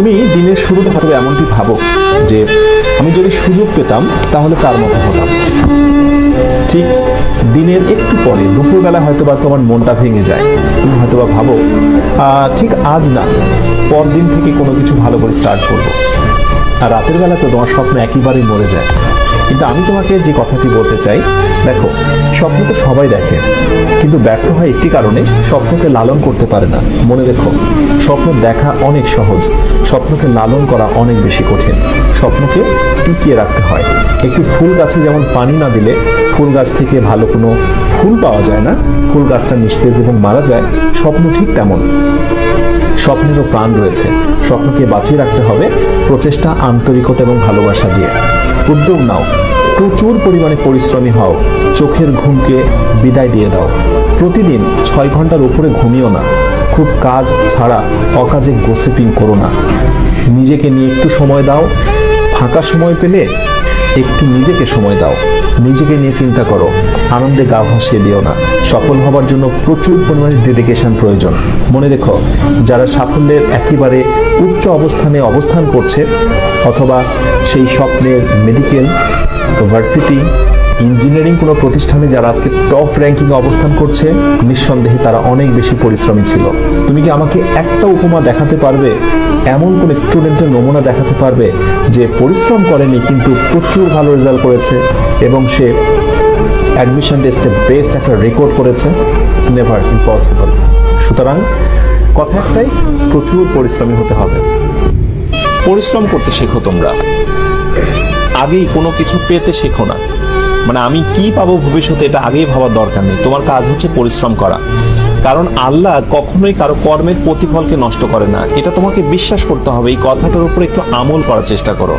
তুমি দিনের শুরুতে হয়তো এমনটি ভাবো যে আমি যদি সুযোগ পেতাম তাহলে তার মতো হতাম। ঠিক দিনের একটু পরে দুপুরবেলা হয়তোবা তোমার মনটা ভেঙে যায়। তুমি হয়তোবা ভাবো ঠিক আজ না, পরদিন থেকে কোনো কিছু ভালো করে স্টার্ট করবো। আর রাতের বেলা তো তোমার স্বপ্ন একেবারেই মরে যায়। কিন্তু আমি তোমাকে যে কথাটি বলতে চাই, দেখো, স্বপ্ন তো সবাই দেখে, কিন্তু ব্যর্থ হয় একটি কারণে, স্বপ্নকে লালন করতে পারে না। মনে রেখো, স্বপ্ন দেখা অনেক সহজ, স্বপ্নকে লালন করা অনেক বেশি কঠিন। স্বপ্নকে টিকিয়ে রাখতে হয়। একটি ফুল গাছে যেমন পানি না দিলে ফুল গাছ থেকে ভালো কোনো ফুল পাওয়া যায় না, ফুল গাছটা নিস্তেজ এবং মারা যায়, স্বপ্ন ঠিক তেমন। স্বপ্নেরও প্রাণ রয়েছে। স্বপ্নকে বাঁচিয়ে রাখতে হবে প্রচেষ্টা, আন্তরিকতা এবং ভালোবাসা দিয়ে। উদ্যোগ নাও, প্রচুর পরিমাণে পরিশ্রমী হও, চোখের ঘুমকে বিদায় দিয়ে দাও। প্রতিদিন 6 ঘন্টার উপরে ঘুমিও না। খুব কাজ ছাড়া অকাজে গোসিপিং করো না। নিজেকে নিয়ে একটু সময় দাও। ফাঁকা সময় পেলে একটু নিজেকে সময় দাও। নিজেকে নিয়ে চিন্তা করো, আনন্দে গা ভাসিয়ে দিও না। সফল হবার জন্য প্রচুর পরিমাণে ডেডিকেশন প্রয়োজন। মনে রেখো, যারা সাফল্যের একেবারে উচ্চ অবস্থানে অবস্থান করছে, অথবা সেই স্বপ্নের মেডিকেল, ভার্সিটি, ইঞ্জিনিয়ারিং কোনো প্রতিষ্ঠানে যারা আজকে টপ র্যাঙ্কিং অবস্থান করছে, নিঃসন্দেহে তারা অনেক বেশি পরিশ্রমী ছিল। তুমি কি আমাকে একটা উপমা দেখাতে পারবে, এমন কোন স্টুডেন্টের নমুনা দেখাতে পারবে যে পরিশ্রম করেনি কিন্তু প্রচুর ভালো রেজাল্ট করেছে এবং সে অ্যাডমিশন টেস্টে বেস্ট একটা রেকর্ড করেছে? Never, impossible. সুতরাং কথা একটাই, প্রচুর পরিশ্রমী হতে হবে। পরিশ্রম করতে শেখো। তোমরা আগেই কোনো কিছু পেতে শেখো না। মানে আমি কি পাবো ভবিষ্যতে এটা আগেই ভাবার দরকার নেই। তোমার কাজ হচ্ছে পরিশ্রম করা। কারণ আল্লাহ কখনোই কারো কর্মের প্রতিফলকে নষ্ট করে না। এটা তোমাকে বিশ্বাস করতে হবে। এই কথাটার উপর একটু আমল করার চেষ্টা করো।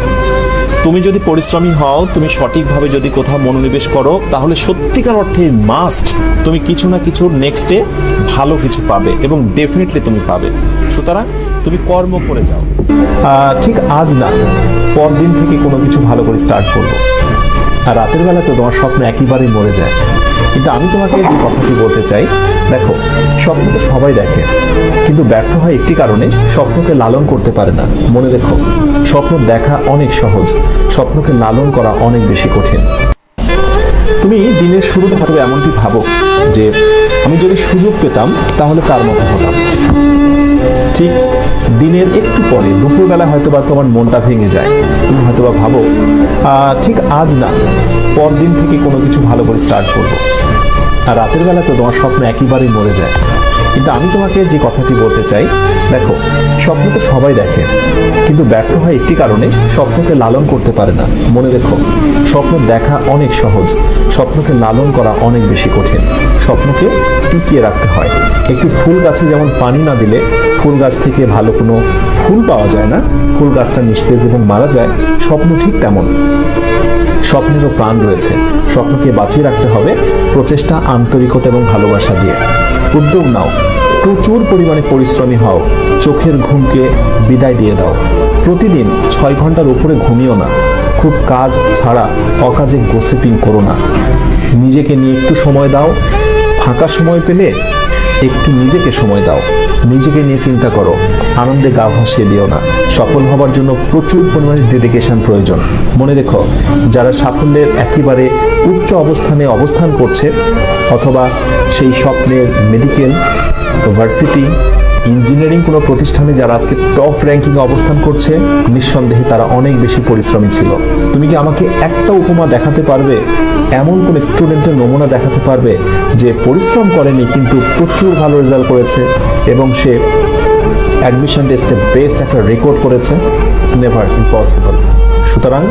তুমি যদি পরিশ্রমী হও, তুমি সঠিকভাবে যদি কোথাও মনোনিবেশ করো, তাহলে সত্যিকার অর্থে মাস্ট তুমি কিছু না কিছু নেক্সটে ভালো কিছু পাবে এবং ডেফিনেটলি তুমি পাবে। সুতরাং তুমি কর্ম করে যাও। ঠিক আজ না, পরদিন থেকে কোনো কিছু ভালো করে স্টার্ট করবো। আর রাতের বেলা তো তোমার স্বপ্ন একেবারেই মরে যায়। কিন্তু আমি তোমাকে যে কথাটি বলতে চাই, দেখো, স্বপ্ন তো সবাই দেখে, কিন্তু ব্যর্থ হয় একটি কারণে, স্বপ্নকে লালন করতে পারে না। মনে রেখো, স্বপ্ন দেখা অনেক সহজ, স্বপ্নকে লালন করা অনেক বেশি কঠিন। তুমি দিনের শুরুতে হয়তো এমনটি ভাবো যে আমি যদি সুযোগ পেতাম তাহলে তার মতো হতাম। ঠিক দিনের একটু পরে দুপুরবেলা হয়তোবা তোমার মনটা ভেঙে যায়। তুমি হয়তোবা ভাবো ঠিক আজ না, পরদিন থেকে কোনো কিছু ভালো করে স্টার্ট করবো। আর রাতের বেলা তো তোমার স্বপ্ন একেবারেই মরে যায়। কিন্তু আমি তোমাকে যে কথাটি বলতে চাই, দেখো, স্বপ্ন তো সবাই দেখে, কিন্তু ব্যর্থ হয় একটি কারণে, স্বপ্নকে লালন করতে পারে না। মনে রেখো, স্বপ্ন দেখা অনেক সহজ, স্বপ্নকে লালন করা অনেক বেশি কঠিন। স্বপ্নকে টিকিয়ে রাখতে হয়। একটি ফুল গাছে যেমন পানি না দিলে ফুল গাছ থেকে ভালো কোনো ফুল পাওয়া যায় না, ফুল গাছটা নিস্তেজ এবং মারা যায়, স্বপ্ন ঠিক তেমন। স্বপ্নেরও প্রাণ রয়েছে। স্বপ্নকে বাঁচিয়ে রাখতে হবে প্রচেষ্টা, আন্তরিকতা এবং ভালোবাসা দিয়ে। উদ্যোগ নাও, প্রচুর পরিমাণে পরিশ্রমী হও, চোখের ঘুমকে বিদায় দিয়ে দাও। প্রতিদিন 6 ঘন্টার উপরে ঘুমিও না। খুব কাজ ছাড়া অকাজে গোসিপিং করো না। নিজেকে নিয়ে একটু সময় দাও। ফাঁকা সময় পেলে একটু নিজেকে সময় দাও। নিজেকে নিয়ে চিন্তা করো, আনন্দে গা ভাসিয়ে দিও না। সফল হবার জন্য প্রচুর পরিমাণে ডেডিকেশন প্রয়োজন। মনে রেখো, যারা সাফল্যের একেবারে উচ্চ অবস্থানে অবস্থান করছে, অথবা সেই স্বপ্নের মেডিকেল, ভার্সিটি, ইঞ্জিনিয়ারিং কোনো প্রতিষ্ঠানে যারা আজকে টপ র্যাঙ্কিং অবস্থান করছে, নিঃসন্দেহে তারা অনেক বেশি পরিশ্রমী ছিল। তুমি কি আমাকে একটা উপমা দেখাতে পারবে, এমন কোন স্টুডেন্টের নমুনা দেখাতে পারবে যে পরিশ্রম করেনি কিন্তু প্রচুর ভালো রেজাল্ট করেছে এবং সে অ্যাডমিশন টেস্টে বেস্ট একটা রেকর্ড করেছে? Never, impossible. সুতরাং